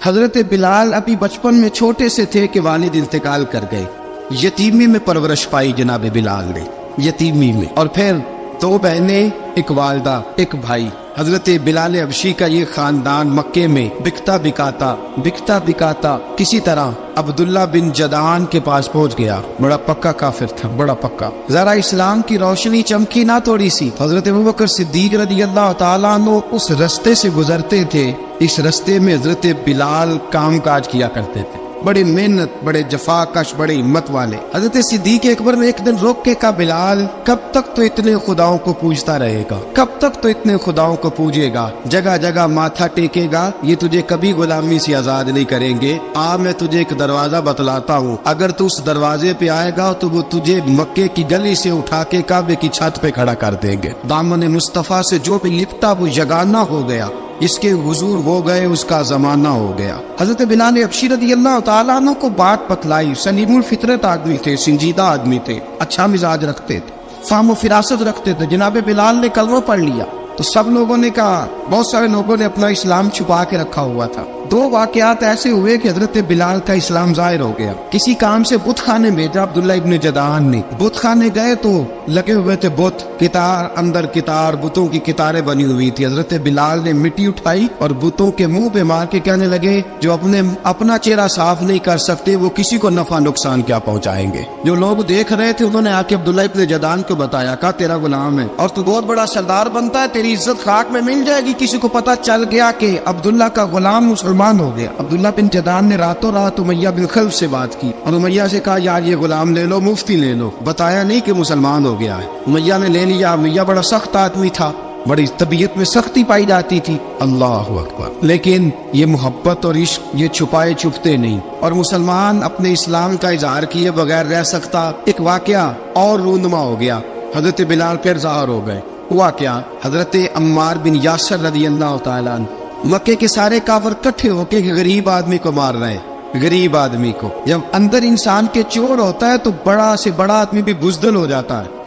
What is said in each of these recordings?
حضرت بلال ابھی بچپن میں چھوٹے سے تھے کہ والد انتقال کر گئے. یتیمی میں پرورش پائی جناب بلال نے، یتیمی میں. اور پھر 2 بہنیں، ایک والدہ، ایک بھائی. حضرت بلال حبشی کا یہ خاندان مکے میں بکتا بکاتا کسی طرح عبداللہ بن جدعان کے پاس پہنچ گیا. بڑا پکا کافر تھا، بڑا پکا. ذرا اسلام کی روشنی چمکی نہ تھوڑی سی. حضرت ابوبکر صدیق رضی اللہ تعالیٰ عنہ اس رستے سے گزرتے تھے. اس رستے میں حضرت بلال کام کاج کیا کرتے تھے، بڑے محنت، بڑے جفا کش، بڑے ہمت والے. حضرت صدیق اکبر نے ایک دن روک کے کہا، بلال کب تک تو اتنے خداؤں کو پوجتا رہے گا؟ کب تک تو اتنے خداؤں کو پوجے گا؟ جگہ جگہ ماتھا ٹیکے گا؟ یہ تجھے کبھی غلامی سے آزاد نہیں کریں گے. میں تجھے ایک دروازہ بتلاتا ہوں، اگر تو اس دروازے پہ آئے گا تو وہ تجھے مکے کی گلی سے اٹھا کے کعبے کی چھت پہ کھڑا کر دیں گے. دامن مصطفیٰ سے جو بھی لپٹا وہ یگانہ ہو گیا، اس کے حضور ہو گئے، اس کا زمانہ ہو گیا. حضرت بلال حبشی رضی اللہ تعالیٰ عنہ کو بات بتلائی. سلیم الفطرت آدمی تھے، سنجیدہ آدمی تھے، اچھا مزاج رکھتے تھے، فہم و فراست رکھتے تھے. جناب بلال نے کلمہ پڑھ لیا تو سب لوگوں نے کہا، بہت سارے لوگوں نے اپنا اسلام چھپا کے رکھا ہوا تھا. 2 واقعات ایسے ہوئے کہ حضرت بلال کا اسلام ظاہر ہو گیا. کسی کام سے بت خانے بھیجا عبداللہ ابن جدعان نے. بت خانے گئے تو لگے ہوئے تھے بت، کتار اندر کتار، بتوں کی کتاریں بنی ہوئی تھی. حضرت بلال نے مٹی اٹھائی اور بتوں کے منہ پہ مار کے کہنے لگے، جو اپنا چہرہ صاف نہیں کر سکتے وہ کسی کو نفع نقصان کیا پہنچائیں گے. جو لوگ دیکھ رہے تھے انہوں نے آ کے عبداللہ ابن جدعان کو بتایا، کہا تیرا غلام ہے اور تو بہت بڑا سردار بنتا ہے، تیری عزت خاک میں مل جائے گی. کسی کو پتا چل گیا کہ عبداللہ کا غلام مسلمان ہو گیا. عبداللہ بن جدعان نے راتوں رات امیہ بن خلف سے بات کی اور امیہ سے کہا، یار یہ غلام لے لو، مفتی لے لو. بتایا نہیں کہ مسلمان ہو گیا ہے. امیہ نے لے لیا. امیہ بڑا سخت آدمی تھا، بڑی طبیعت میں سختی پائی جاتی تھی. اللہ اکبر. لیکن یہ محبت اور عشق یہ چھپائے چھپتے نہیں، اور مسلمان اپنے اسلام کا اظہار کیے بغیر رہ سکتا. ایک واقعہ اور رونما ہو گیا. حضرت بلال پھر ظاہر ہو گئے. ہوا کیا؟ حضرت عمار بن یاسر رضی اللہ تعالیٰ عنہ، مکے کے سارے کافر کٹھے ہو کے غریب آدمی کو مار رہے ہیں. غریب آدمی کو جب اندر انسان کے چور ہوتا ہے تو بڑا سے بڑا آدمی بھی بزدل ہو جاتا ہے.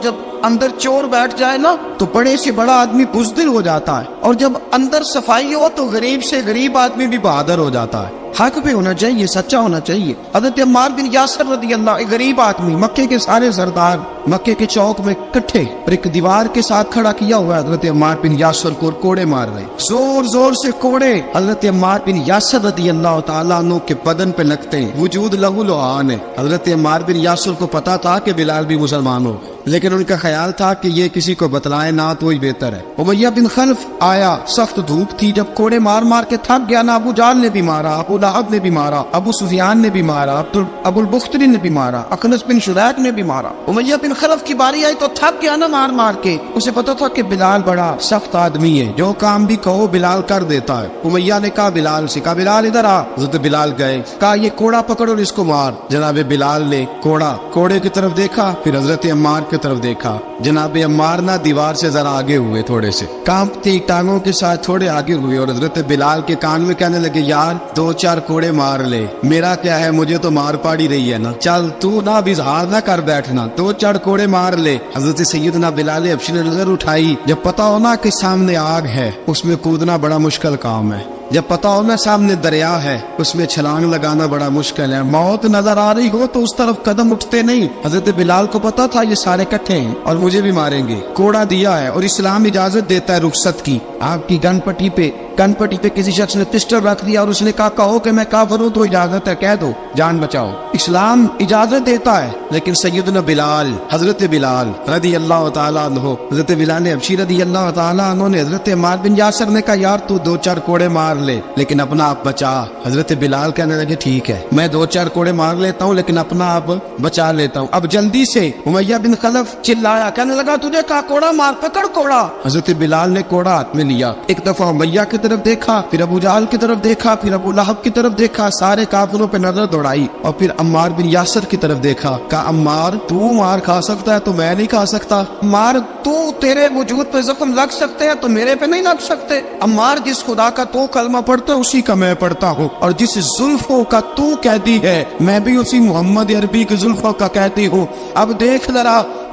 جب اندر چور بیٹھ جائے نا تو بڑے سے بڑا آدمی بزدل ہو جاتا ہے، اور جب اندر صفائی ہو تو غریب سے غریب آدمی بھی بہادر ہو جاتا ہے. حق پہ ہونا چاہیے، سچا ہونا چاہیے. حضرت عمار بن یاسر رضی اللہ، ایک غریب آدمی، مکے کے سارے سردار مکے کے چوک میں کٹھے اور ایک دیوار کے ساتھ کھڑا کیا ہوا ہے. حضرت عمار بن یاسر کو کوڑے مار رہے، زور زور سے کوڑے حضرت عمار بن یاسر رضی اللہ تعالیٰ عنہ کے بدن پہ لگتے ہیں. وجود لہو لعان ہے. حضرت عمار بن یاسر کو پتا تھا کہ بلال بھی مسلمان ہو، لیکن ان کا خیال تھا کہ یہ کسی کو بتلائے نہ تو ہی بہتر ہے. امیہ بن خلف آیا، سخت دھوپ تھی، جب کوڑے مار مار کے تھک گیا نا، ابو جہل نے بھی مارا، ابو لہب نے بھی مارا، ابو سفیان نے بھی مارا، ابو البختری نے بھی مارا، اخنس بن شریح نے بھی مارا. امیہ بن خلف کی باری آئی تو تھک گیا نا مار مار کے. اسے پتا تھا کہ بلال بڑا سخت آدمی ہے، جو کام بھی کہو بلال کر دیتا ہے. امیہ نے کہا بلال سے، کہا بلال ادھر آ. حضرت بلال گئے، کہا یہ کوڑا پکڑ اور اس کو مار. جناب بلال نے کوڑے کی طرف دیکھا، پھر حضرت عمار کی طرف دیکھا. جناب عمار نہ دیوار سے ذرا آگے ہوئے، تھوڑے سے کانپتی ٹانگوں کے ساتھ تھوڑے آگے ہوئے، اور حضرت بلال کے کان میں کہنے لگے، یار 2-4 کوڑے مار لے، میرا کیا ہے، مجھے تو مار پاڑی رہی ہے نا، چل تو نہ بھی اظہار نہ کر بیٹھنا، 2-4 کوڑے مار لے. حضرت سیدنا بلال حبشی نے نظر اٹھائی. جب پتا ہونا کہ سامنے آگ ہے اس میں کودنا بڑا مشکل کام ہے. جب پتا ہو نا سامنے دریا ہے اس میں چھلانگ لگانا بڑا مشکل ہے. موت نظر آ رہی ہو تو اس طرف قدم اٹھتے نہیں. حضرت بلال کو پتا تھا یہ سارے کٹھے ہیں اور مجھے بھی ماریں گے. کوڑا دیا ہے اور اسلام اجازت دیتا ہے رخصت کی. آپ کی گن پٹی پہ کسی شخص نے پسٹل رکھ دیا اور اس نے کہا کہو کہ میں کافر ہوں تو اجازت ہے، کہہ دو، جان بچاؤ. اسلام اجازت دیتا ہے. لیکن سیدنا بلال، حضرت بلال رضی اللہ تعالیٰ عنہ، حضرت بلال حبشی رضی اللہ تعالیٰ عنہ نے حضرت عمار بن یاسر نے کہا، یار تو 2-4 کوڑے مار لے لیکن اپنا آپ بچا. حضرت بلال کہنے لگے ٹھیک ہے، میں 2-4 کوڑے مار لیتا ہوں لیکن اپنا آپ بچا لیتا ہوں. اب جلدی سے امیہ بن خلف چلایا، کہنے لگا تجھے کہا کوڑا مار، پکڑ کوڑا. حضرت بلال نے کوڑا ہاتھ میں لیا، ایک دفعہ امیہ کی طرف دیکھا، پھر ابو جہل کی طرف دیکھا، پھر ابو لہب کی طرف دیکھا، سارے کافروں پہ نظر دوڑائی، اور پھر عمار بن یاسر کی طرف دیکھا. کہا عمار تو مار کھا سکتا ہے تو میں نہیں کھا سکتا. عمار تو تیرے وجود پہ زخم لگ سکتے ہیں تو میرے پہ نہیں لگ سکتے. عمار جس خدا کا تو کلمہ پڑھتا ہے اسی کا میں پڑھتا ہوں، اور جس زلفوں کا تو قیدی ہے میں بھی اسی محمد عربی کی زلفوں کا قیدی ہوں. اب دیکھ ذرا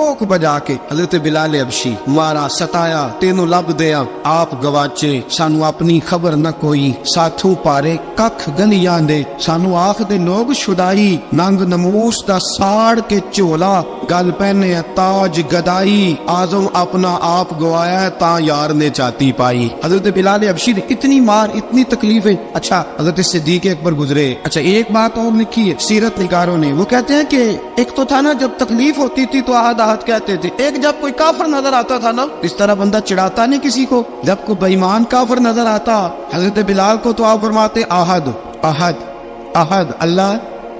کوک بجا کے حضرت بلال حبشی مارا ستایا تینوں لب دیا آپ گواچے سانو اپنی خبر نہ کوئی ساتھوں پارے ککھ گنیاں دے سانو آخ دے لوگ شدائی ننگ نموس دا ساڑ کے چولا گل پہنے تاج گدائی آزم اپنا آپ گوایا تا یار نے چاتی پائی. حضرت بلال حبشی نے اتنی مار اتنی تکلیفیں. اچھا حضرت صدیق اکبر گزرے. اچھا ایک بات اور لکھی ہے سیرت نگاروں نے, وہ کہتے ہیں کہ ایک تو تھا نا جب تکلیف ہوتی تھی تو آہد آہد کہتے تھے, ایک جب کوئی کافر نظر آتا تھا نا اس طرح بندہ چڑھاتا نہیں کسی کو, جب کوئی بے ایمان کافر نظر آتا حضرت بلال کو تو آپ فرماتے آہد آہد آہد اللہ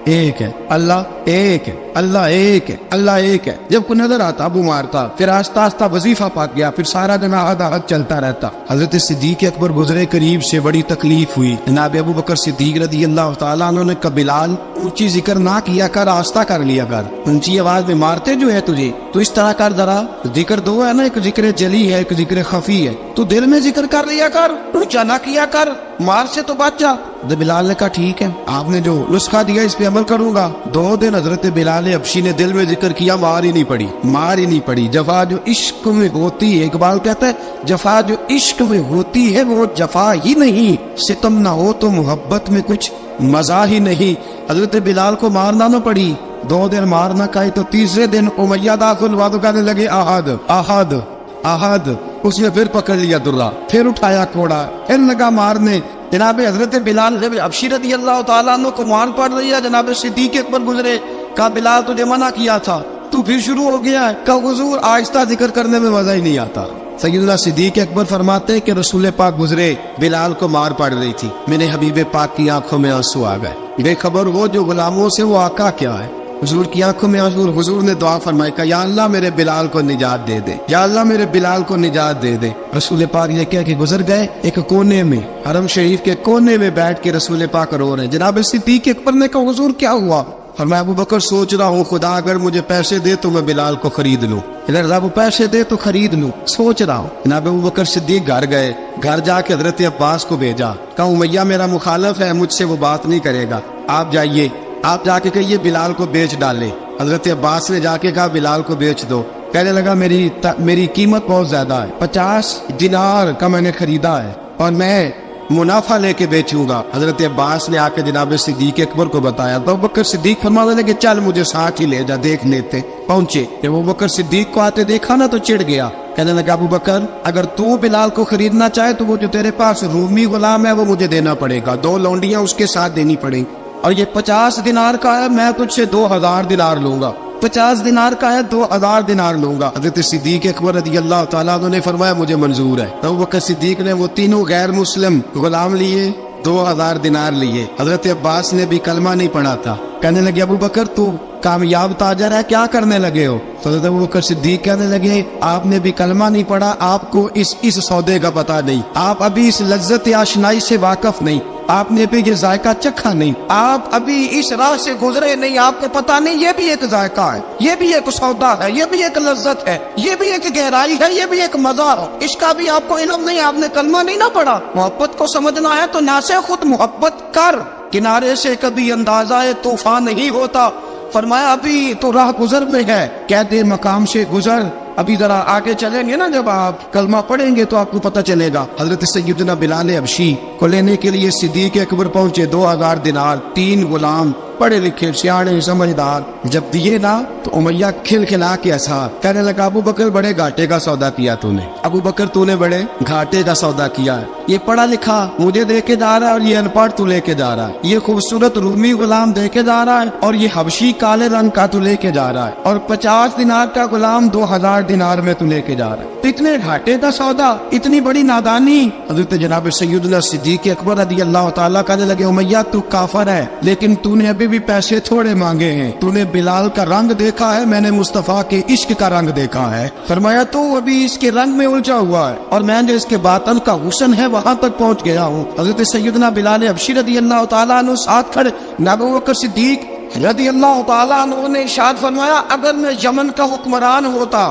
ایک ہے, اللہ ایک ہے, اللہ ایک ہے, اللہ ایک ہے. جب کوئی نظر آتا ابو مارتا, پھر آہستہ آہستہ وظیفہ پاک گیا, پھر سارا دن آہد آہد چلتا رہتا. حضرت صدیق اکبر گزرے قریب سے, بڑی تکلیف ہوئی. جناب ابو بکر صدیق رضی اللہ تعالیٰ عنہ نے کہا بلال اونچی ذکر نہ کیا کر, آہستہ کر لیا کر, اونچی آواز میں مارتے جو ہے تجھے تو اس طرح کر, ذرا ذکر دو ہے نا, ایک ذکر جلی ہے ایک ذکر خفی ہے, تو دل میں ذکر کر لیا کر, اونچا نہ کیا کر, مار سے تو بچ جا. بلال نے کہا ٹھیک ہے آپ نے جو نسخہ دیا اس پہ عمل کروں گا. 2 دن حضرت بلال حبشی نے دل میں ذکر کیا, مار ہی نہیں پڑی, مار ہی نہیں پڑی. جفا جو عشق میں ہوتی ہے, اقبال کہتا ہے جفا جو عشق میں ہوتی ہے وہ جفا ہی نہیں, ستم نہ ہو تو محبت میں کچھ مزہ ہی نہیں. حضرت بلال کو مارنا نہ پڑی, 2 دن مارنا کہے تو تیسرے دن امیہ داخل ہوا تو کہنے لگے آہد آہد آہد. اس نے پھر پکڑ لیا درہ, پھر اٹھایا کوڑا, پھر لگا مارنے. جناب حضرت بلال حبشی رضی اللہ تعالیٰ عنہ کو مار پڑ رہی ہے. جناب صدیق اکبر گزرے, کہا بلال تجھے منع کیا تھا تو پھر شروع ہو گیا ہے. کہا حضور آہستہ ذکر کرنے میں مزہ ہی نہیں آتا. سیدنا صدیق اکبر فرماتے کہ رسول پاک گزرے, بلال کو مار پڑ رہی تھی, میرے حبیب پاک کی آنکھوں میں آنسو آ گئے. بے خبر وہ جو غلاموں سے وہ آقا کیا ہے, حضور کی آنکھوں میں آنسو. حضور نے دعا فرمائی کہ یا اللہ میرے بلال کو نجات دے دے, یا اللہ میرے بلال کو نجات دے دے. رسول پاک یہ کہہ کے گزر گئے. ایک کونے میں حرم شریف کے کونے میں بیٹھ کے رسول پاک رو رہے ہیں. جناب صدیق اکبر نے کہا حضور کیا ہوا؟ فرمایا ابو بکر سوچ رہا ہوں خدا اگر مجھے پیسے دے تو میں بلال کو خرید لوں, ادھر رب پیسے دے تو خرید لوں, سوچ رہا ہوں. جناب ابو بکر صدیق گھر گئے, گھر جا کے حضرت عباس کو بھیجا, کہا امیہ میرا مخالف ہے, مجھ سے وہ بات نہیں کرے گا, آپ جائیے, آپ جا کے کہیے بلال کو بیچ ڈالے. حضرت عباس نے جا کے کہا بلال کو بیچ دو. کہنے لگا میری قیمت بہت زیادہ ہے, 50 دینار کا میں نے خریدا ہے اور میں منافع لے کے بیچوں گا. حضرت عباس نے آ کے جناب صدیق اکبر کو بتایا تو ابو بکر صدیق فرمانے لگے چل مجھے ساتھ ہی لے جا, دیکھ لیتے. پہنچے, جب ابو بکر صدیق کو آتے دیکھا نا تو چڑ گیا. کہنے لگا ابو بکر اگر تو بلال کو خریدنا چاہے تو وہ جو تیرے پاس رومی غلام ہے وہ مجھے دینا پڑے گا, 2 لونڈیاں اس کے ساتھ دینی پڑیں گی, اور یہ 50 دینار کا ہے, میں تجھ سے 2000 دینار لوں گا. 50 دینار کا ہے, 2000 دینار لوں گا. حضرت صدیق اکبر رضی اللہ تعالیٰ عنہ نے فرمایا مجھے منظور ہے. تو ابو بکر صدیق نے وہ تینوں غیر مسلم غلام لیے, 2000 دینار لیے. حضرت عباس نے بھی کلمہ نہیں پڑھا تھا. کہنے لگے ابو بکر تو کامیاب تاجر ہے, کیا کرنے لگے ہو؟ تو حضرت ابو بکر صدیق کہنے لگے آپ نے بھی کلمہ نہیں پڑھا, آپ کو اس سودے کا پتہ نہیں, آپ ابھی اس لذت آشنائی سے واقف نہیں, آپ نے بھی یہ ذائقہ چکھا نہیں, آپ ابھی اس راہ سے گزرے نہیں, آپ کو پتہ نہیں یہ بھی ایک ذائقہ ہے, یہ بھی ایک سودا ہے, یہ بھی ایک لذت ہے, یہ بھی ایک گہرائی ہے, یہ بھی ایک مزہ ہے. اس کا بھی آپ کو علم نہیں, آپ نے کلمہ نہیں نہ پڑھا. محبت کو سمجھنا ہے تو نہ سے خود محبت کر, کنارے سے کبھی اندازہ طوفان نہیں ہوتا. فرمایا ابھی تو راہ گزر میں ہے, کہتے مقام سے گزر, ابھی ذرا آگے چلیں گے نا, جب آپ کلمہ پڑھیں گے تو آپ کو پتہ چلے گا. حضرت سیدنا بلال حبشی کو لینے کے لیے صدیق اکبر پہنچے, 2000 دینار, 3 غلام پڑھے لکھے سیانے سمجھدار. جب دیے نا تو امیہ کھل کھلا کے ایسا کہنے لگا ابو بکر بڑے گھاٹے کا سودا کیا تو نے, ابو بکر تو نے بڑے گھاٹے کا سودا کیا ہے. یہ پڑھا لکھا مجھے دے کے جا رہا ہے اور یہ ان پڑھ تو لے کے جا رہا ہے, یہ خوبصورت رومی غلام دے کے جا رہا ہے اور یہ حبشی کالے رنگ کا تو لے کے جا رہا ہے, اور 50 دینار کا غلام 2000 دینار میں تو لے کے جا رہا ہے. اتنے گھاٹے کا سودا, اتنی بڑی نادانی. حضرت جناب سیدنا صدیق اکبر رضی اللہ تعالیٰ کہنے لگے امیہ تو کافر ہے, لیکن تو نے ابھی بھی پیسے تھوڑے مانگے ہیں, تو نے بلال کا رنگ دیکھا ہے, میں نے مصطفیٰ کے عشق کا رنگ دیکھا ہے. فرمایا تو ابھی اس کے رنگ میں الجھا ہوا ہے, اور میں جو اس کے باطن کا حسن ہے وہاں تک پہنچ گیا ہوں. حضرت سیدنا بلال حبشی رضی اللہ تعالیٰ عنہ ساتھ کھڑے. ابو بکر صدیق رضی اللہ تعالیٰ عنہ نے ارشاد فرمایا اگر میں یمن کا حکمران ہوتا,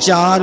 4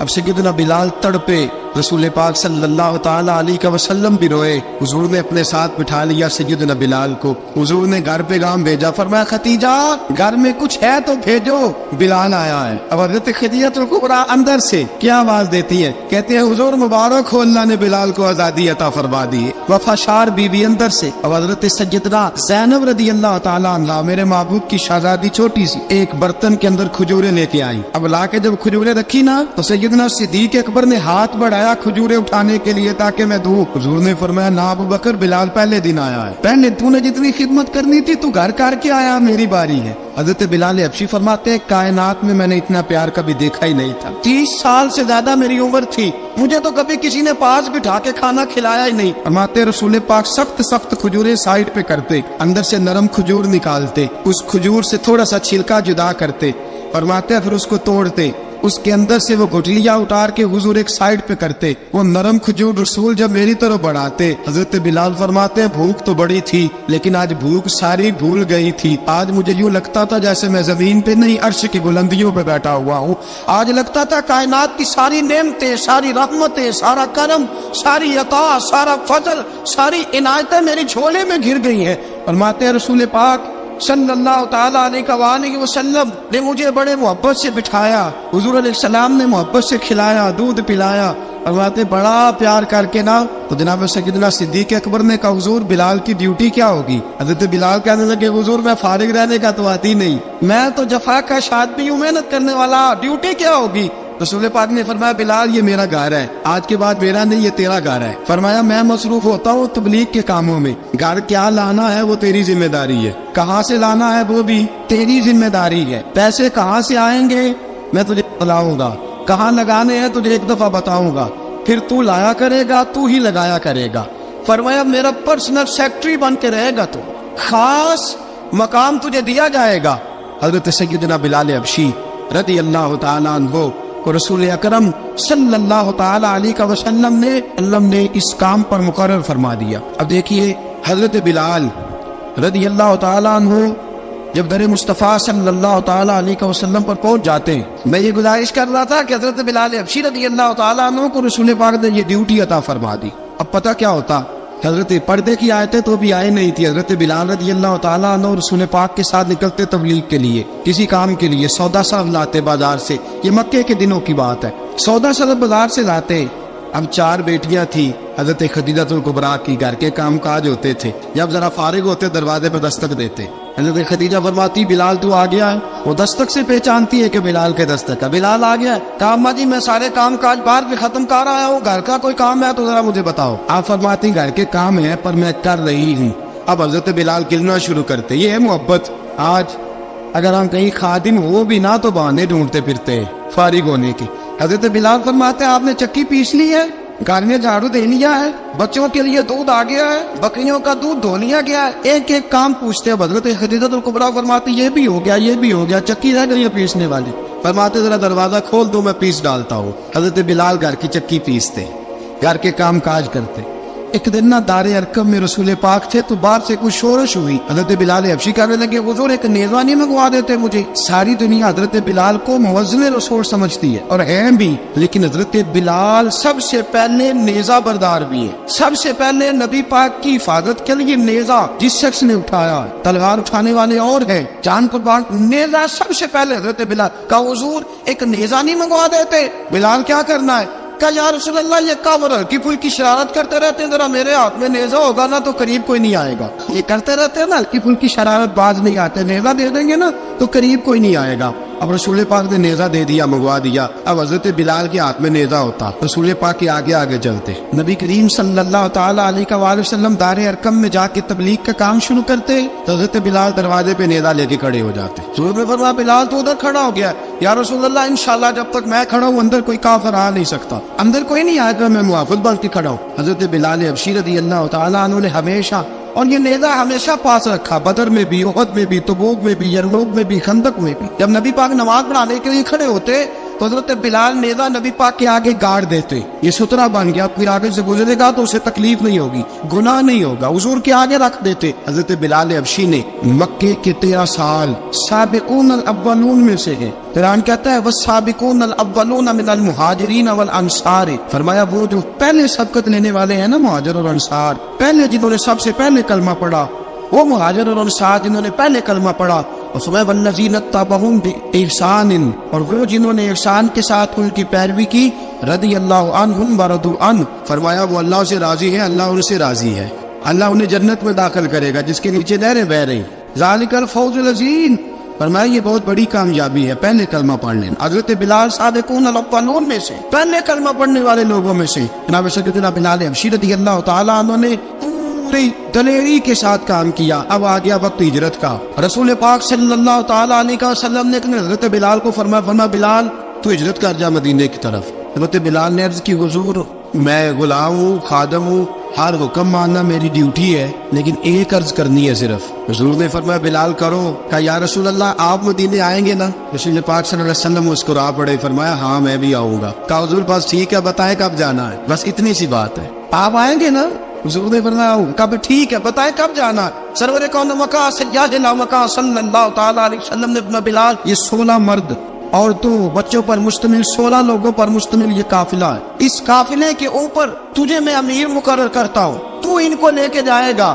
اب سیدنا بلال تڑپے، رسول پاک صلی اللہ تعالی علیہ وسلم بھی روئے۔ حضور نے اپنے ساتھ بٹھا لیا سیدنا بلال کو، حضور نے گھر پیغام بھیجا، فرمایا ختیجہ گھر میں کچھ ہے تو بھیجو، بلال آیا ہے۔ اب حضرت خدیجہ کبریٰ اندر سے کیا آواز دیتی ہے، کہتے ہیں حضور مبارک ہو، اللہ نے بلال کو آزادی عطا فرما دی ہے۔ وفاشار بی بی اندر سے، اب حضرت سیدنا زینب رضی اللہ تعالیٰ عنہ، میرے محبوب کی شہزادی چھوٹی سی، ایک برتن کے اندر کھجوریں لے کے آئی۔ اب لا کے جب کھجوریں رکھی نا تو سیدنا صدیق اکبر نے ہاتھ بڑھایا کھجوریں اٹھانے کے لیے تاکہ میں دوں۔ حضور نے فرمایا نہ ابو بکر، بلال پہلے دن آیا ہے، پہلے تو نے جتنی خدمت کرنی تھی تو گھر کر کے آیا، میری باری ہے۔ حضرت بلال حبشی فرماتے ہیں کائنات میں میں نے اتنا پیار کبھی دیکھا ہی نہیں تھا، 30 سال سے زیادہ میری عمر تھی، مجھے تو کبھی کسی نے پاس بٹھا کے کھانا کھلایا ہی نہیں۔ فرماتے رسول پاک سخت کھجوریں سائڈ پہ کرتے، اندر سے نرم کھجور نکالتے، اس کھجور سے تھوڑا سا چھلکا جدا کرتے، فرماتے پھر اس کو توڑتے، اس کے اندر سے وہ گٹلیاں اتار کے حضور ایک سائڈ پہ کرتے، وہ نرم کھجور رسول جب میری طرف بڑھاتے، حضرت بلال فرماتے ہیں بھوک تو بڑی تھی لیکن آج بھوک ساری بھول گئی تھی، آج مجھے یوں لگتا تھا جیسے میں زمین پہ نہیں عرش کی بلندیوں پہ بیٹھا ہوا ہوں، آج لگتا تھا کائنات کی ساری نعمتیں، ساری رحمتیں، سارا کرم، ساری عطا، سارا فضل، ساری عنایتیں میری جھولے میں گر گئی ہیں۔ فرماتے ہیں رسول پاک صلی اللہ تعالیٰ علیہ وسلم نے مجھے بڑے محبت سے بٹھایا، حضور علیہ السلام نے محبت سے کھلایا، دودھ پلایا، فرماتے بڑا پیار کر کے نا تو جناب سیدنا صدیق اکبر نے کہا حضور بلال کی ڈیوٹی کیا ہوگی؟ حضرت بلال کہنے لگے حضور میں فارغ رہنے کا تو آتی نہیں، میں تو جفا کا آدمی ہوں، محنت کرنے والا، ڈیوٹی کیا ہوگی؟ رسول پاک نے فرمایا بلال یہ میرا گھر ہے، آج کے بعد میرا نہیں یہ تیرا گھر ہے۔ فرمایا میں مصروف ہوتا ہوں تبلیغ کے کاموں میں، گھر کیا لانا ہے وہ تیری ذمہ داری ہے، کہاں سے لانا ہے وہ بھی تیری ذمہ داری ہے، پیسے کہاں سے آئیں گے میں تجھے بتلاؤں گا، کہاں لگانے ہیں تجھے ایک دفعہ بتاؤں گا، پھر تو لایا کرے گا، تو ہی لگایا کرے گا۔ فرمایا میرا پرسنل سیکٹری بن کے رہے گا، تو خاص مقام تجھے دیا جائے گا۔ حضرت سیدنا بلال حبشی رضی اللہ تعالیٰ عنہ کو رسول اکرم صلی اللہ تعالی علیہ وسلم نے اس کام پر مقرر فرما دیا۔ اب دیکھیے حضرت بلال رضی اللہ تعالی عنہ جب در مصطفیٰ صلی اللہ تعالی علیہ وسلم پر پہنچ جاتے ہیں، میں یہ گزارش کر رہا تھا کہ حضرت بلال حبشی رضی اللہ تعالی عنہ کو رسول پاک نے یہ ڈیوٹی عطا فرما دی۔ اب پتہ کیا ہوتا، حضرت پردے کی آیتیں تو بھی آئے نہیں تھی، حضرت بلال رضی اللہ تعالیٰ عنہ رسول پاک کے ساتھ نکلتے تبلیغ کے لیے، کسی کام کے لیے، سودا صاحب لاتے بازار سے، یہ مکے کے دنوں کی بات ہے، سودا صاحب بازار سے لاتے۔ اب 4 بیٹیاں تھی حضرت خدیجہ کبریٰ کی، گھر کے کام کاج ہوتے تھے، جب ذرا فارغ ہوتے دروازے پہ دستک دیتے، حضرت خدیجہ فرماتی بلال تو آ گیا ہے، وہ دستک سے پہچانتی ہے کہ بلال کے دستک ہے، بلال آ گیا ہے، کہا اماں جی میں سارے کام کاج باہر پہ ختم کر آیا ہوں، گھر کا کوئی کام ہے تو ذرا مجھے بتاؤ۔ آپ فرماتی گھر کے کام ہے پر میں کر رہی ہوں۔ اب حضرت بلال گلنا شروع کرتے، یہ ہے محبت۔ آج اگر ہم کہیں خادم ہو بھی نہ تو بہانے ڈھونڈتے پھرتے فارغ ہونے کے۔ حضرت بلال فرماتے آپ نے چکی پیس لی ہے، گھر میں جھاڑو دے لیا ہے، بچوں کے لیے دودھ آ گیا ہے، بکریوں کا دودھ دھو لیا گیا ہے، ایک ایک کام پوچھتے ہیں۔ حضرت خدیجہ کبریٰ فرماتی یہ بھی ہو گیا، یہ بھی ہو گیا، چکی رہ گئی ہے پیسنے والی۔ فرماتے ذرا دروازہ کھول دو میں پیس ڈالتا ہوں۔ حضرت بلال گھر کی چکی پیستے، گھر کے کام کاج کرتے۔ ایک دن نہ دار ارقم میں رسول پاک تھے تو باہر سے کچھ شورش ہوئی، حضرت بلال حبشی کہنے لگے حضور ایک نیزہ نہیں منگوا دیتے مجھے؟ ساری دنیا حضرت بلال کو موزن رسول سمجھتی ہے اور ہیں بھی، لیکن حضرت بلال سب سے پہلے نیزہ بردار بھی ہے، سب سے پہلے نبی پاک کی حفاظت کے لیے نیزہ جس شخص نے اٹھایا، تلوار اٹھانے والے اور ہیں، جان قربان، نیزہ سب سے پہلے حضرت بلال کا حضور ایک نیزہ نہیں منگوا دیتے؟ بلال کیا کرنا ہے؟ کہا یا رسول اللہ یہ کاور ہلکی پھلکی شرارت کرتے رہتے ہیں، ذرا میرے ہاتھ میں نیزہ ہوگا نا تو قریب کوئی نہیں آئے گا۔ یہ کرتے رہتے ہیں نا ہلکی پھلکی شرارت، باز نہیں آتے، نیزہ دے دیں گے نا تو قریب کوئی نہیں آئے گا۔ اب رسول پاک نے نیزہ دے دیا، منگوا دیا۔ اب حضرت بلال کے ہاتھ میں نیزہ ہوتا، رسول پاک کے آگے آگے چلتے، نبی کریم صلی اللہ تعالی علیہ وآلہ وسلم دار ارقم میں جا کے تبلیغ کا کام شروع کرتے، تو حضرت بلال دروازے پہ نیزہ لے کے کھڑے ہو جاتے۔ حضور نے فرمایا بلال تو ادھر کھڑا ہو گیا، یا رسول اللہ انشاءاللہ جب تک میں کھڑا ہوں اندر کوئی کافر آ نہیں سکتا، اندر کوئی نہیں آئے گا، میں محافظ بن کے کھڑا ہوں۔ حضرت بلال حبشی رضی اللہ تعالیٰ عنہ نے ہمیشہ، اور یہ نیزہ ہمیشہ پاس رکھا، بدر میں بھی، احد میں بھی، تبوک میں بھی، یرموک میں بھی، خندق میں بھی۔ جب نبی پاک نماز پڑھانے کے لیے کھڑے ہوتے تو حضرت بلال نیزہ نبی پاک کے آگے گاڑ دیتے، یہ سترہ بن گیا، پھر آگے سے گزرے گا تو اسے تکلیف نہیں ہوگی، گناہ نہیں ہوگا، حضور کے آگے رکھ دیتے۔ حضرت بلال حبشی نے مکے کے 13 سال سابقون الاولون میں سے ہیں۔ قرآن کہتا ہے والسابقون الاولون من المہاجرین والانصار، فرمایا وہ جو پہلے سبقت لینے والے ہیں نا مہاجر اور انصار، پہلے جنہوں نے سب سے پہلے کلمہ پڑھا وہ مہاجر اور انصار جنہوں نے پہلے کلمہ پڑھا، اور فرمایا والذین اتبعوہم بإحسان، اور وہ جنہوں نے احسان کے ساتھ ان کی پیروی کی، رضی اللہ عنہم ورضوا عنہ، فرمایا وہ اللہ سے راضی ہے، اللہ ان سے راضی ہے، اللہ انہیں جنت میں داخل کرے گا جس کے نیچے نہریں بہ رہی، ذالک الفوز العظیم، فرمایا یہ بہت بڑی کامیابی ہے پہلے کلمہ پڑھنے۔ حضرت بلال سابقون الاولون میں سے، پہلے کلمہ پڑھنے والے لوگوں میں سے، جناب سیدنا بلال حبشی رضی اللہ تعالیٰ عنہ نے پوری دلیری کے ساتھ کام کیا۔ اب آ گیا وقت ہجرت کا، رسول پاک صلی اللہ تعالیٰ علیہ وسلم نے حضرت بلال کو فرمایا بلال تو ہجرت کر جا مدینے کی طرف۔ حضرت بلال نے عرض کی حضور میں غلام ہوں، خادم ہوں، ہر حکم ماننا میری ڈیوٹی ہے، لیکن ایک عرض کرنی ہے صرف۔ حضور نے فرمایا بلال کرو۔ کہا یا رسول اللہ آپ مدینے آئیں گے نا؟ رسول پاک صلی اللہ علیہ وسلم مسکرا پڑے، فرمایا ہاں میں بھی آؤں گا۔ کہا حضور بس ٹھیک ہے، بتائیں کب جانا ہے، بس اتنی سی بات ہے، آپ آئیں گے نا؟ حضور نے فرمایا آؤں۔ کہا ٹھیک ہے، بتائیں کب جانا ہے۔ سرور کون مکہ سیاد مکہ صلی اللہ تعالیٰ علیہ وسلم نے فرمایا بلال یہ 16 مرد عورتوں بچوں پر مشتمل 16 لوگوں پر مشتمل یہ قافلہ ہے، اس قافلے کے اوپر تجھے میں امیر مقرر کرتا ہوں، تو ان کو لے کے جائے گا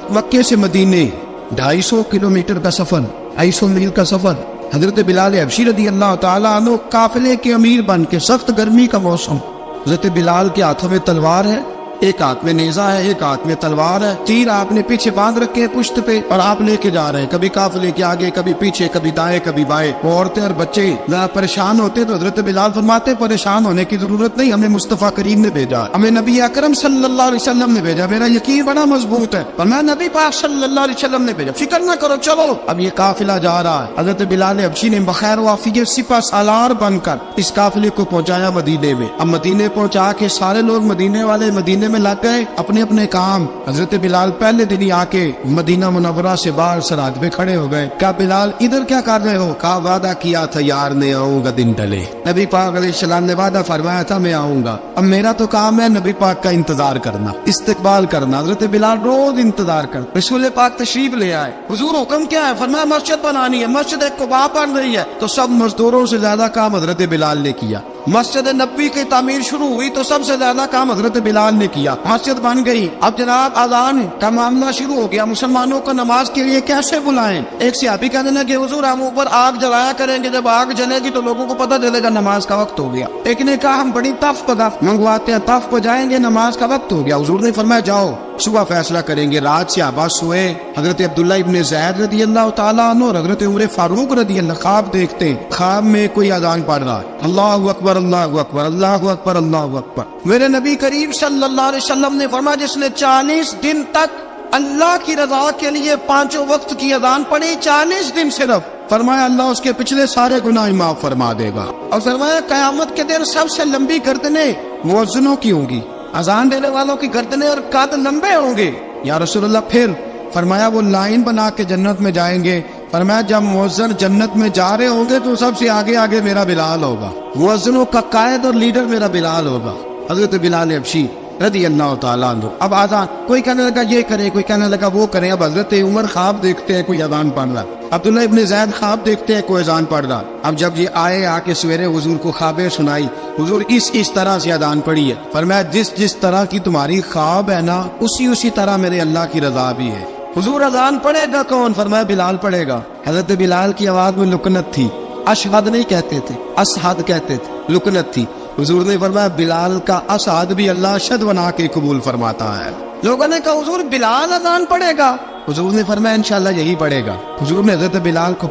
مکے سے مدینے 250 کلومیٹر کا سفر، 250 میل کا سفر۔ حضرت بلال حبشی رضی اللہ تعالیٰ عنہ قافلے کے امیر بن کے، سخت گرمی کا موسم، حضرت بلال کے ہاتھوں میں تلوار ہے، ایک ہاتھ میں نیزہ ہے، ایک ہاتھ میں تلوار ہے، تیر آپ نے پیچھے باندھ رکھے ہیں پشت پہ، اور آپ لے کے جا رہے ہیں، کبھی قافلے کے آگے، کبھی پیچھے، کبھی دائیں کبھی بائیں۔ وہ عورتیں اور بچے ذرا پریشان ہوتے تو حضرت بلال فرماتے پریشان ہونے کی ضرورت نہیں، ہمیں مصطفیٰ کریم نے بھیجا، ہمیں نبی اکرم صلی اللہ علیہ وسلم نے بھیجا، میرا یقین بڑا مضبوط ہے، اور میں نبی پاک صلی اللہ علیہ وسلم نے بھیجا، فکر نہ کرو چلو۔ اب یہ قافلہ جا رہا ہے، حضرت بلال حبشی نے بخیر و عافیت سپہ سالار بن کر اس قافلے کو پہنچایا مدینے میں۔ اب مدینے پہنچا کے سارے لوگ مدینے والے مدینے میں لگ گئے اپنے اپنے کام۔ حضرت بلال پہلے دن ہی آ کے مدینہ منورہ سے باہر سرحد پہ کھڑے ہو گئے۔ کہا بلال ادھر کیا کر رہے ہو؟ کہا وعدہ کیا تھا یار نے آؤں گا دن ڈلے، نبی پاک علیہ السلام نے وعدہ فرمایا تھا میں آؤں گا، اب میرا تو کام ہے نبی پاک کا انتظار کرنا، استقبال کرنا۔ حضرت بلال روز انتظار کرتا، رسول پاک تشریف لے آئے، حضور حکم کیا ہے؟ فرمایا مسجد بنانی ہے، مسجد ایک قباء بن رہی ہے، تو سب مزدوروں سے زیادہ کام حضرت بلال نے کیا۔ مسجد نبوی کی تعمیر شروع ہوئی تو سب سے زیادہ کام حضرت بلال نے کیا، مسجد بن گئی۔ اب جناب اذان کا معاملہ شروع ہو گیا، مسلمانوں کو نماز کے لیے کیسے بلائیں؟ ایک صحابی کہنے لگے حضور ہم اوپر آگ جلایا کریں گے، جب آگ جلے گی تو لوگوں کو پتہ چلے گا نماز کا وقت ہو گیا۔ ایک نے کہا ہم بڑی تف منگواتے ہیں، تف بجائیں گے، نماز کا وقت ہو گیا۔ حضور نے فرمایا جاؤ صبح فیصلہ کریں گے۔ رات سے صحابہ سوئے، حضرت عبداللہ ابن زید رضی اللہ تعالیٰ عنہ اور حضرت عمر فاروق رضی اللہ خواب دیکھتے، خواب میں کوئی اذان پڑھ رہا ہے، اللہ اکبر اللہ اکبر اللہ اکبر اللہ اکبر۔ میرے نبی کریم صلی اللہ علیہ وسلم نے فرمایا جس نے 40 دن تک اللہ کی رضا کے لیے 5 وقت کی اذان پڑھی، 40 دن صرف، فرمایا اللہ اس کے پچھلے سارے گناہ معاف فرما دے گا۔ اور فرمایا قیامت کے دن سب سے لمبی گردنیں مؤذنوں کی ہوں گی، اذان دینے والوں کی گردنیں اور قد لمبے ہوں گے۔ یا رسول اللہ پھر فرمایا وہ لائن بنا کے جنت میں جائیں گے، فرمایا جب مؤذن جنت میں جا رہے ہوں گے تو سب سے آگے آگے میرا بلال ہوگا، مؤذنوں کا قائد اور لیڈر میرا بلال ہوگا، حضرت بلال حبشی رضی اللہ تعالیٰ عنہ۔ اب آزان کوئی کہنے لگا یہ کرے، کوئی کہنے لگا وہ کرے۔ اب حضرت عمر خواب دیکھتے ہیں کوئی اذان پڑھ رہا، عبداللہ ابن زید خواب دیکھتے ہیں کوئی اذان پڑھ رہا۔ اب جب یہ آئے آ کے سویرے حضور کو خوابیں سنائی، حضور اس طرح سے اذان پڑھی ہے، فرمایا جس طرح کی تمہاری خواب ہے نا اسی طرح میرے اللہ کی رضا بھی ہے۔ حضور اذان پڑھے گا کون؟ فرمایا بلال پڑھے گا۔ حضرت بلال کی آواز میں لکنت تھی، اشہد نہیں کہتے تھے، اسہد کہتے تھے، لکنت تھی۔ حضور نے فرمایا بلال کا اسعد بھی اللہ اشہد بنا کے قبول فرماتا ہے۔ لوگوں نے کہا حضور بلال اذان پڑھے گا؟ حضور نے فرمایا انشاءاللہ یہی پڑھے گا۔ حضور نے حضرت بلال کو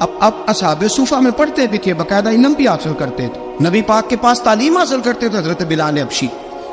اب اصحاب صوفہ میں پڑھتے بھی تھے، باقاعدہ علم بھی حاصل کرتے تھے، نبی پاک کے پاس تعلیم حاصل کرتے تھے حضرت بلال حبشی۔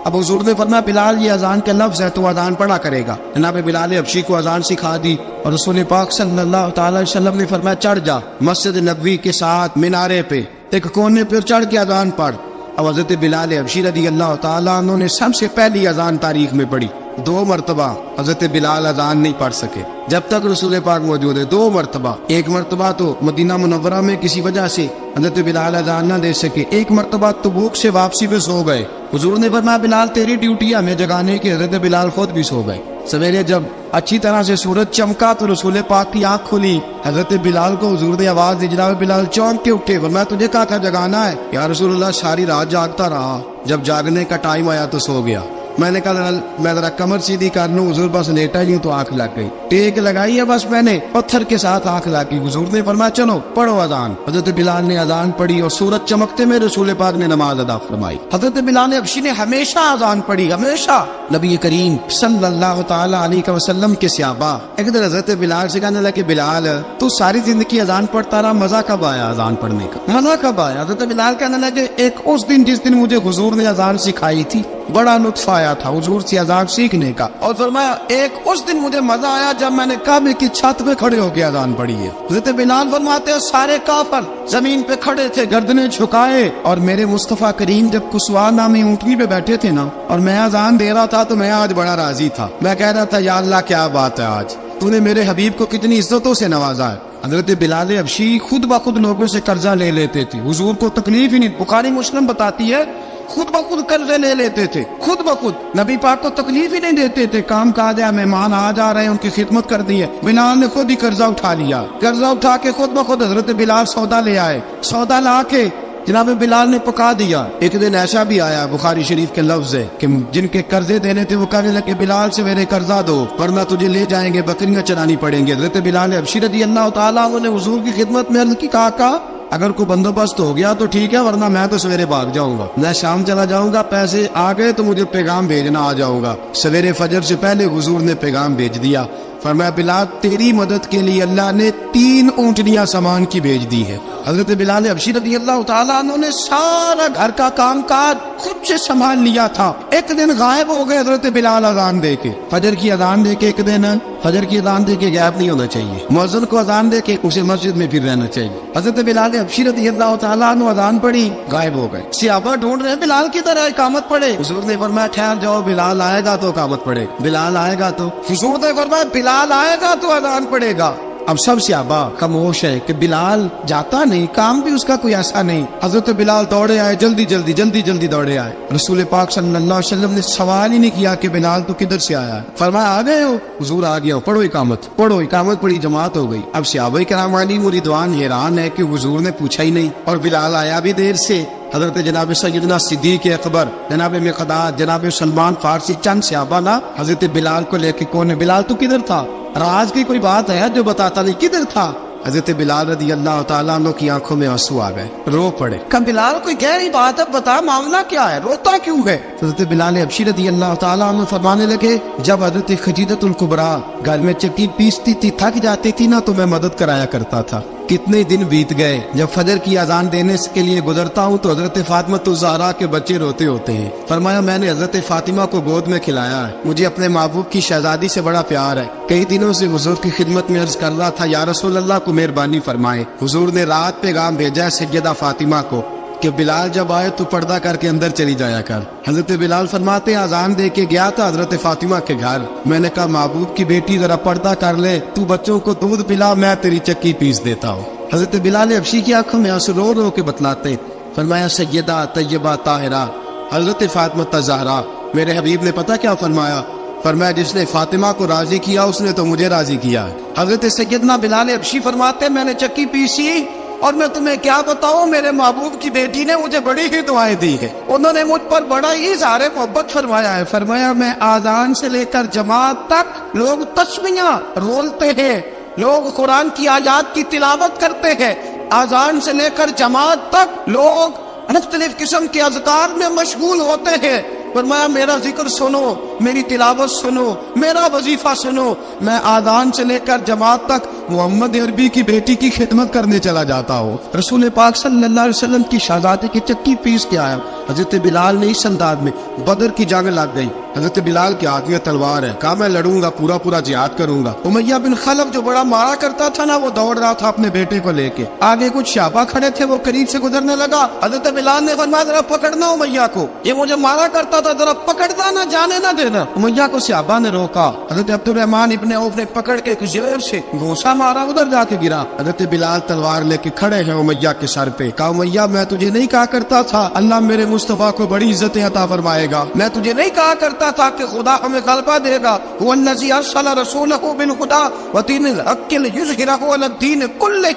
اب حضور نے فرمایا بلال یہ اذان کا لفظ ہے تو اذان پڑھا کرے گا۔ جناب بلال حبشی کو اذان سکھا دی اور رسول پاک صلی اللہ تعالی علیہ وسلم نے فرمایا چڑھ جا مسجد نبوی کے ساتھ مینارے پہ ایک کونے پہ چڑھ کے اذان پڑھ۔ اب حضرت بلال حبشی رضی اللہ تعالیٰ عنہ نے سب سے پہلی اذان تاریخ میں پڑھی، 2 مرتبہ حضرت بلال اذان نہیں پڑھ سکے جب تک رسول پاک موجود ہے. 2 مرتبہ. ایک مرتبہ تو مدینہ منورہ میں کسی وجہ سے حضرت بلال اذان نہ دے سکے. ایک مرتبہ تبوک سے واپسی پہ سو گئے. حضور نے فرمایا بلال تیری ڈیوٹی ہے ہمیں جگانے کی. حضرت بلال خود بھی سو گئے. سویرے جب اچھی طرح سے سورج چمکا تو رسول پاک کی آنکھ کھلی. حضرت بلال کو حضور نے آواز دی. جناب بلال چونک کے اٹھے. فرمایا تجھے کہا جگانا ہے. یا رسول اللہ ساری رات جاگتا رہا. جب جاگنے کا ٹائم آیا تو سو گیا. میں نے کہا میں ذرا کمر سیدھی کر لوں. حضور بس لیٹا ہی تو آنکھ لگ گئی. ٹیک لگائی ہے بس میں نے پتھر کے ساتھ آنکھ لگ گئی. حضور نے فرمایا چلو پڑھو اذان. حضرت بلال نے اذان پڑھی اور سورج چمکتے میں رسول پاک نے نماز ادا فرمائی. حضرت بلال حبشی نے ہمیشہ اذان پڑھی ہمیشہ. نبی کریم صلی اللہ تعالی علیہ وسلم کے صحابہ ایک دن حضرت بلال سے کہنے لگے بلال تو ساری زندگی اذان پڑھتا رہا مزہ کب آیا اذان پڑھنے کا مزہ کب آیا؟ حضرت بلال کہنے لگے ایک اس دن جس دن مجھے حضور نے اذان سکھائی تھی بڑا لطف آیا تھا حضور سے اذان سیکھنے کا. اور فرمایا ایک اس دن مجھے مزہ آیا جب میں نے کعبے کی چھت پہ کھڑے ہو کے اذان پڑھی ہے. حضرت بلال فرماتے ہیں سارے کافر زمین پہ کھڑے تھے گردنیں جھکائے اور میرے مصطفیٰ کریم جب کسوا نامی اونٹنی پہ بیٹھے تھے نا اور میں اذان دے رہا تھا تو میں آج بڑا راضی تھا. میں کہہ رہا تھا یا اللہ کیا بات ہے آج تو نے میرے حبیب کو کتنی عزتوں سے نوازا ہے. حضرت بلال حبشی خود بخود لوگوں سے قرضہ لے لیتے تھے. حضور کو تکلیف ہی نہیں. بخاری مسلم بتاتی ہے خود بخود قرضے لے لیتے تھے. خود بخود نبی پاک کو تکلیف ہی نہیں دیتے تھے. کام کاج ہے مہمان آ جا رہے ہیں ان کی خدمت کر دی ہے. بلال نے خود ہی قرضہ اٹھا لیا. قرضہ اٹھا کے خود بخود حضرت بلال سودا لے آئے. سودا لا کے جناب بلال نے پکا دیا. ایک دن ایسا بھی آیا بخاری شریف کے لفظ ہے کہ جن کے قرضے دینے تھے وہ کہنے لگے بلال سے میرے قرضہ دو ورنہ تجھے لے جائیں گے بکریاں چرانی پڑیں گے. حضرت بلال حبشی رضی اللہ تعالیٰ عنہ نے حضور کی خدمت میں عرض کی کہا اگر کوئی بندوبست ہو گیا تو ٹھیک ہے ورنہ میں تو سویرے بھاگ جاؤں گا. میں شام چلا جاؤں گا پیسے آ گئے تو مجھے پیغام بھیجنا آ جاؤں گا. سویرے فجر سے پہلے حضور نے پیغام بھیج دیا. فرمایا بلال تیری مدد کے لیے اللہ نے 3 اونٹنیاں سامان کی بھیج دی ہے. حضرت بلال حبشی رضی اللہ تعالیٰ عنہ نے سارا گھر کا کام کاج خود سے سنبھال لیا تھا. ایک دن غائب ہو گئے حضرت بلال اذان دے کے. فجر کی اذان دے کے ایک دن فجر کی اذان دے کے غائب نہیں ہونا چاہیے. مؤذن کو اذان دے کے اسے مسجد میں پھر رہنا چاہیے. حضرت بلال حبشی رضی اللہ تعالیٰ عنہ اذان پڑھی غائب ہو گئے. صحابہ ڈھونڈ رہے ہیں بلال کی طرح اقامت پڑھے. حضور نے فرمایا ٹھہر جاؤ بلال آئے گا تو اقامت پڑھے. بلال آئے گا تو حضور نے فرمایا بلال آئے گا تو اذان پڑھے گا. اب سب صحابہ خاموش ہے کہ بلال جاتا نہیں کام بھی اس کا کوئی ایسا نہیں. حضرت بلال دوڑے آئے جلدی دوڑے آئے. رسول پاک صلی اللہ علیہ وسلم نے سوال ہی نہیں کیا کہ بلال تو کدھر سے آیا ہے. فرمایا آ گئے ہو؟ حضور آ گیا ہو. پڑھو اقامت پڑھی جماعت ہو گئی. اب صحابہ کرام علیہم رضوان حیران ہے کہ حضور نے پوچھا ہی نہیں اور بلال آیا بھی دیر سے. حضرت جناب سیدنا صدیق اکبر جناب مقداد جناب سلمان فارسی چند صحابہ نا حضرت بلال کو لے کے کون ہے بلال تو کدھر تھا؟ راز کی کوئی بات ہے جو بتاتا نہیں کدھر تھا؟ حضرت بلال رضی اللہ تعالیٰ عنہ کی آنکھوں میں آنسو آ گئے. رو پڑے. کہ بلال کوئی گہری بات ہے بتا معاملہ کیا ہے روتا کیوں ہے؟ حضرت بلال حبشی رضی اللہ تعالیٰ عنہ فرمانے لگے جب حضرت خدیجہ الکبریٰ گھر میں چکی پیستی تھی تھک جاتی تھی نا تو میں مدد کرایا کرتا تھا. کتنے دن بیت گئے جب فجر کی اذان دینے کے لیے گزرتا ہوں تو حضرت فاطمہ الزہرا کے بچے روتے ہوتے ہیں. فرمایا میں نے حضرت فاطمہ کو گود میں کھلایا ہے. مجھے اپنے محبوب کی شہزادی سے بڑا پیار ہے. کئی دنوں سے حضور کی خدمت میں عرض کر رہا تھا یا رسول اللہ کو مہربانی فرمائے. حضور نے رات پیغام بھیجا ہے سیدہ فاطمہ کو کہ بلال جب آئے تو پردہ کر کے اندر چلی جایا کر. حضرت بلال فرماتے اذان دے کے گیا تھا حضرت فاطمہ کے گھر. میں نے کہا محبوب کی بیٹی ذرا پردہ کر لے تو بچوں کو دودھ پلا میں تیری چکی پیس دیتا ہوں. حضرت بلال حبشی کی آنکھوں میں آنسو رو رو کے بتلاتے. فرمایا سیدہ طیبہ طاہرہ حضرت فاطمہ الزہرا میرے حبیب نے پتہ کیا فرمایا؟ فرمایا جس نے فاطمہ کو راضی کیا اس نے تو مجھے راضی کیا. حضرت سیدنا بلال حبشی فرماتے میں نے چکی پیسی اور میں تمہیں کیا بتاؤں میرے محبوب کی بیٹی نے مجھے بڑی ہی دعائیں دی ہے. انہوں نے مجھ پر بڑا ہی اظہار محبت فرمایا ہے. فرمایا میں آذان سے لے کر جماعت تک لوگ تسمیاں رولتے ہیں لوگ قرآن کی آیات کی تلاوت کرتے ہیں. آذان سے لے کر جماعت تک لوگ مختلف قسم کے اذکار میں مشغول ہوتے ہیں. فرمایا میرا ذکر سنو میری تلاوت سنو میرا وظیفہ سنو. میں آذان سے لے کر جماعت تک محمد عربی کی بیٹی کی خدمت کرنے چلا جاتا ہوں. رسول پاک صلی اللہ علیہ وسلم کی شہزادی کی چکی پیس کے آیا. حضرت بلال نے اس انداز میں بدر کی جنگ لگ گئی. حضرت بلال کے ہاتھ میں تلوار ہے. کہا میں لڑوں گا, پورا پورا جہاد کروں گا. امیہ بن خلف جو بڑا مارا کرتا تھا نا, وہ دوڑ رہا تھا اپنے بیٹے کو لے کے. آگے کچھ صحابہ کھڑے تھے, وہ قریب سے گزرنے لگا. حضرت بلال نے فرمایا ذرا پکڑنا امیہ کو, یہ مجھے مارا کرتا تھا, ذرا پکڑنا نہ جانے نہ دینا. امیہ کو صحابہ نے روکا. حضرت عبد الرحمن ابن عوف نے پکڑ کے زیر سے گھونسا مارا, ادھر جا کے گرا. حضرت بلال تلوار لے کے کھڑے ہیں امیہ کے سر پہ. کہا امیہ میں تجھے نہیں کہا کرتا تھا اللہ میرے مصطفیٰ کو بڑی عزتیں عطا فرمائے گا؟ میں تجھے نہیں کہا کرتا تھا کہ خدا ہمیں غلبہ دے گا؟ والذی ارسل رسولہ بالہدی ودین الحق لیظہرہ علی الدین کلہ.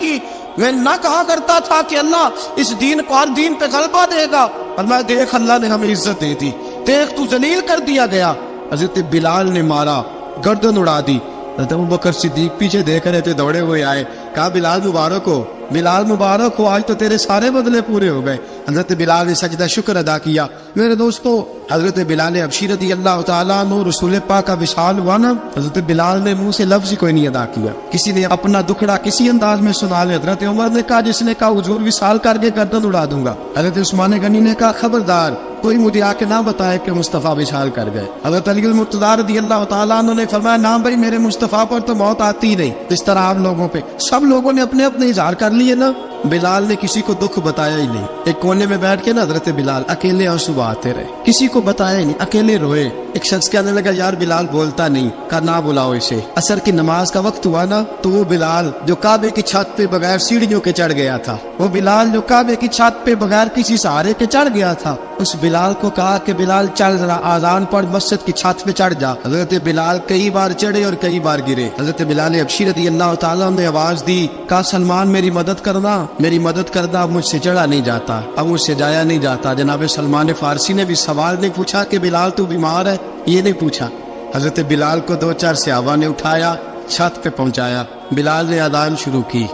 میں نہ کہا کرتا تھا کہ اللہ اس دین کو ہر دین پہ غلبہ دے گا, اور میں دیکھ اللہ نے ہمیں عزت دی تھی, دیکھ تو ذلیل کر دیا گیا. حضرت بلال نے مارا, گردن اڑا دی. حضرت ابوبکر صدیق پیچھے دیکھ رہے تھے, دوڑے ہوئے آئے. کہا بلال مبارک ہو, بلال مبارک ہو, آج تو تیرے سارے بدلے پورے ہو گئے. حضرت بلال نے سجدہ شکر ادا کیا. میرے دوستو, حضرت بلال حبشی رضی اللہ تعالیٰ عنہ رسول پاک کا وصال ہوا نا, حضرت بلال نے منہ سے لفظ کوئی نہیں ادا کیا. کسی نے اپنا دکھڑا کسی انداز میں سنا لے. حضرت عمر نے کہا, جس نے کہا حضور وصال کر کے گردن اڑا دوں گا. حضرت عثمان غنی نے کہا خبردار کوئی مجھے آ کے نہ بتائے کہ مصطفیٰ وصال کر گئے. حضرت علی المرتضیٰ رضی اللہ تعالیٰ عنہ نے فرمایا نہ بھائی, میرے مصطفیٰ پر تو موت آتی نہیں جس طرح آپ لوگوں پہ. سب لوگوں نے اپنے اپنے اظہار کر لیے نا, بلال نے کسی کو دکھ بتایا ہی نہیں. ایک کونے میں بیٹھ کے نا حضرت بلال اکیلے آنسو بہاتے رہے, کسی کو بتایا ہی نہیں, اکیلے روئے. ایک شخص کہنے لگا یار بلال بولتا نہیں. کہا نہ بلاؤ اسے. عصر کی نماز کا وقت ہوا نا, تو وہ بلال جو کعبے کی چھت پہ بغیر سیڑھیوں کے چڑھ گیا تھا, وہ بلال جو کعبے کی چھت پہ بغیر کسی سہارے کے چڑھ گیا تھا, اس بلال کو کہا کہ بلال چل ذرا آذان پڑھ, مسجد کی چھت پہ چڑھ جا. حضرت بلال کئی بار چڑھے اور کئی بار گرے. حضرت بلال حبشی رضی اللہ تعالیٰ نے آواز دی, کہا سلمان میری مدد کرنا, میری مدد کرنا, اب مجھ سے چڑھا نہیں جاتا, اب مجھ سے جایا نہیں جاتا. جناب سلمان فارسی نے بھی سوال نہیں پوچھا کہ بلال تو بیمار ہے, یہ نہیں پوچھا. حضرت بلال کو 2-4 صحابہ نے اٹھایا, چھت پہ پہنچایا. بلال نے اذان شروع کی.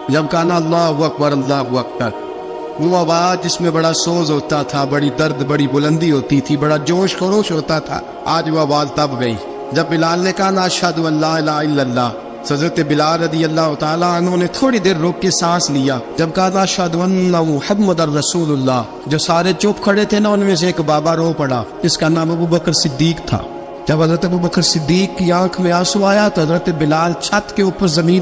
جب کہا نا اللہ اکبر اللہ اکبر, وہ آواز جس میں بڑا سوز ہوتا تھا, بڑی درد, بڑی بلندی ہوتی تھی, بڑا جوش خروش ہوتا تھا, آج وہ آواز تب گئی جب بلال نے کہا نا اشہد ان لا الہ الا اللہ. حضرت بلال رضی اللہ تعالیٰ عنہ نے تھوڑی دیر روک کے سانس لیا. جب کہا نا اشہد ان محمد رسول اللہ, جو سارے چپ کھڑے تھے نا, ان میں سے ایک بابا رو پڑا, جس کا نام ابوبکر صدیق تھا. جب حضرت ابوبکر صدیق کی آنکھ میں آنسو آیا تو حضرت بلال چھت کے اوپر زمین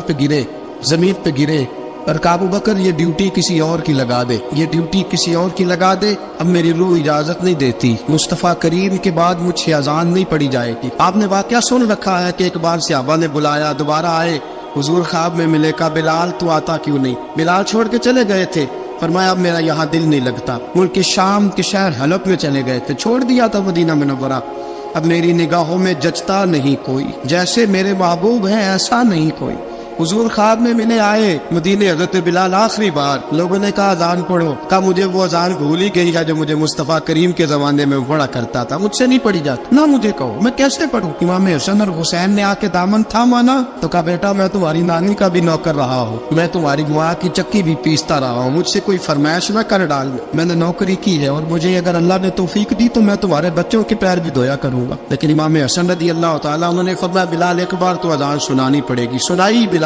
پہ گرے اور کہا ابوبکر یہ ڈیوٹی کسی اور کی لگا دے, یہ ڈیوٹی کسی اور کی لگا دے, اب میری روح اجازت نہیں دیتی, مصطفیٰ کریم کے بعد مجھ سے اذان نہیں پڑی جائے گی. آپ نے واقعہ سن رکھا ہے کہ ایک بار صحابہ نے بلایا, دوبارہ آئے, حضور خواب میں ملے. کہا بلال تو آتا کیوں نہیں؟ بلال چھوڑ کے چلے گئے تھے. فرمایا اب میرا یہاں دل نہیں لگتا. ملک شام کے شہر حلب میں چلے گئے تھے, چھوڑ دیا تھا مدینہ منورہ. اب میری نگاہوں میں جچتا نہیں کوئی, جیسے میرے محبوب ہیں ایسا نہیں کوئی. حضور خواب میں ملے, آئے مدینے. حضرت بلال آخری بار, لوگوں نے کہا اذان پڑھو. کہا مجھے وہ اذان بھول ہی گئی ہے جو مجھے مصطفیٰ کریم کے زمانے میں پڑھا کرتا تھا, مجھ سے نہیں پڑھی جاتی. نہ مجھے کہو, میں کیسے پڑھوں؟ امام حسن اور حسین نے آ کے دامن تھاما نا, تو کہا بیٹا میں تمہاری نانی کا بھی نوکر رہا ہوں, میں تمہاری ماں کی چکی بھی پیستا رہا ہوں, مجھ سے کوئی فرمائش نہ کر ڈال. میں نے نوکری کی ہے, اور مجھے اگر اللہ نے توفیق دی تو میں تمہارے بچوں کے پیر بھی دھویا کروں گا. لیکن امام حسن رضی اللہ تعالیٰ انہوں نے فرمایا بلال ایک بار تو اذان سنانی پڑے گی. سنائی بلال